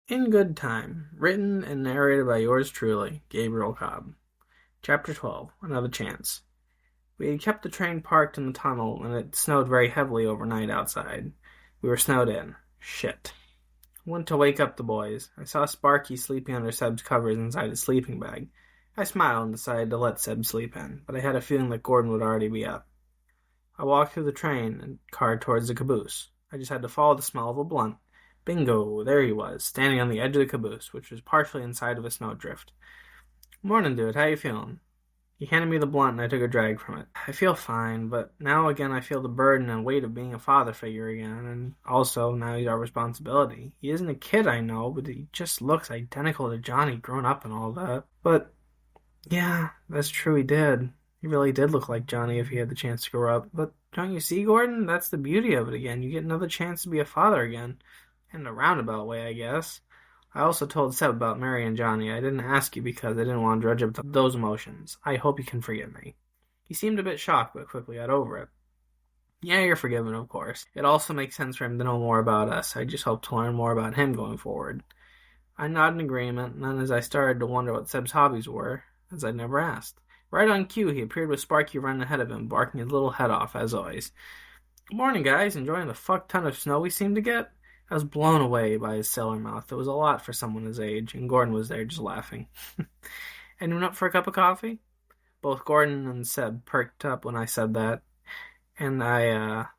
In Good Time, written and narrated by yours truly, Gabriel Cobb. Chapter 12, Another Chance. We had kept the train parked in the tunnel, and it snowed very heavily overnight outside. We were snowed in. Shit. I went to wake up the boys. I saw Sparky sleeping under Seb's covers inside his sleeping bag. I smiled and decided to let Seb sleep in, but I had a feeling that Gordon would already be up. I walked through the train and car towards the caboose. I just had to follow the smell of a blunt. Bingo! There he was, standing on the edge of the caboose, which was partially inside of a snowdrift. "Morning, dude. How you feeling?" He handed me the blunt and I took a drag from it. "I feel fine, but now again I feel the burden and weight of being a father figure again, and also now he's our responsibility. He isn't a kid, I know, but he just looks identical to Johnny grown up and all that." But, yeah, that's true, he did. He really did look like Johnny if he had the chance to grow up. But don't you see, Gordon? That's the beauty of it again. You get another chance to be a father again. In a roundabout way, I guess. I also told Seb about Mary and Johnny. I didn't ask you because I didn't want to dredge up those emotions. I hope you can forgive me. He seemed a bit shocked, but quickly got over it. "Yeah, you're forgiven, of course. It also makes sense for him to know more about us. I just hope to learn more about him going forward." I nodded in agreement, and then as I started to wonder what Seb's hobbies were, as I'd never asked. Right on cue, he appeared with Sparky running ahead of him, barking his little head off, as always. "Good morning, guys. Enjoying the fuck ton of snow we seem to get?" I was blown away by his sailor mouth. It was a lot for someone his age, and Gordon was there just laughing. "Anyone up for a cup of coffee?" Both Gordon and Seb perked up when I said that, and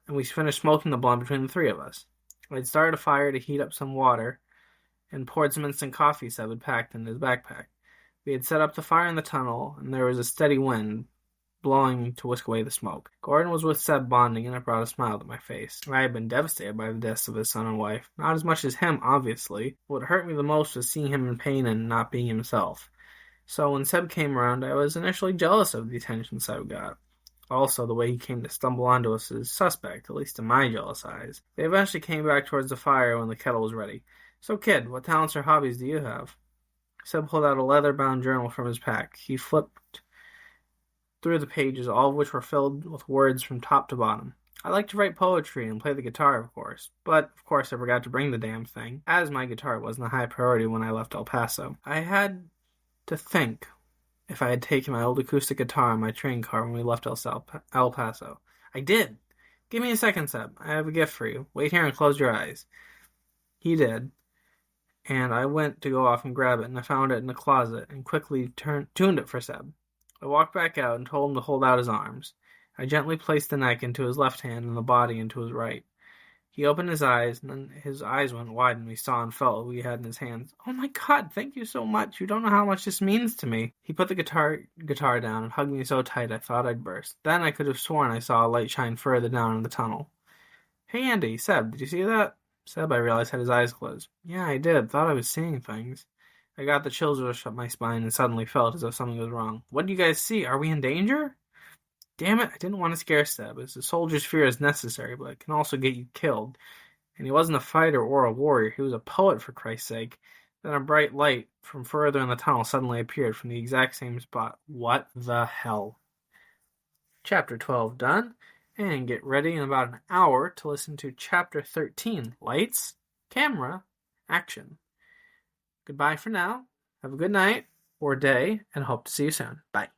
we finished smoking the blunt between the three of us. I'd started a fire to heat up some water and poured some instant coffee Seb had packed in his backpack. We had set up the fire in the tunnel, and there was a steady wind blowing to whisk away the smoke. Gordon was with Seb bonding, and it brought a smile to my face. I had been devastated by the deaths of his son and wife. Not as much as him, obviously. What hurt me the most was seeing him in pain and not being himself. So when Seb came around, I was initially jealous of the attention Seb got. Also, the way he came to stumble onto us is suspect, at least in my jealous eyes. They eventually came back towards the fire when the kettle was ready. "So, kid, what talents or hobbies do you have?" Seb pulled out a leather-bound journal from his pack. He flipped through the pages, all of which were filled with words from top to bottom. "I like to write poetry and play the guitar, of course. But, of course, I forgot to bring the damn thing, as my guitar wasn't a high priority when I left El Paso. I had to think if I had taken my old acoustic guitar in my train car when we left El Paso. I did. Give me a second, Seb. I have a gift for you. Wait here and close your eyes." He did, and I went to go off and grab it, and I found it in the closet and quickly tuned it for Seb. I walked back out and told him to hold out his arms. I gently placed the neck into his left hand and the body into his right. He opened his eyes, and then his eyes went wide when he saw and felt what he had in his hands. "Oh my God, thank you so much. You don't know how much this means to me." He put the guitar down and hugged me so tight I thought I'd burst. Then I could have sworn I saw a light shine further down in the tunnel. "Hey Andy, Seb, did you see that?" Seb, I realized, had his eyes closed. "Yeah, I did. Thought I was seeing things." I got the chills rush up my spine and suddenly felt as if something was wrong. "What do you guys see? Are we in danger?" Damn it, I didn't want to scare Seb, as a soldier's fear is necessary, but it can also get you killed. And he wasn't a fighter or a warrior, he was a poet, for Christ's sake. Then a bright light from further in the tunnel suddenly appeared from the exact same spot. What the hell? Chapter 12 done, and get ready in about an hour to listen to Chapter 13, Lights, Camera, Action. Goodbye for now. Have a good night or day, and hope to see you soon. Bye.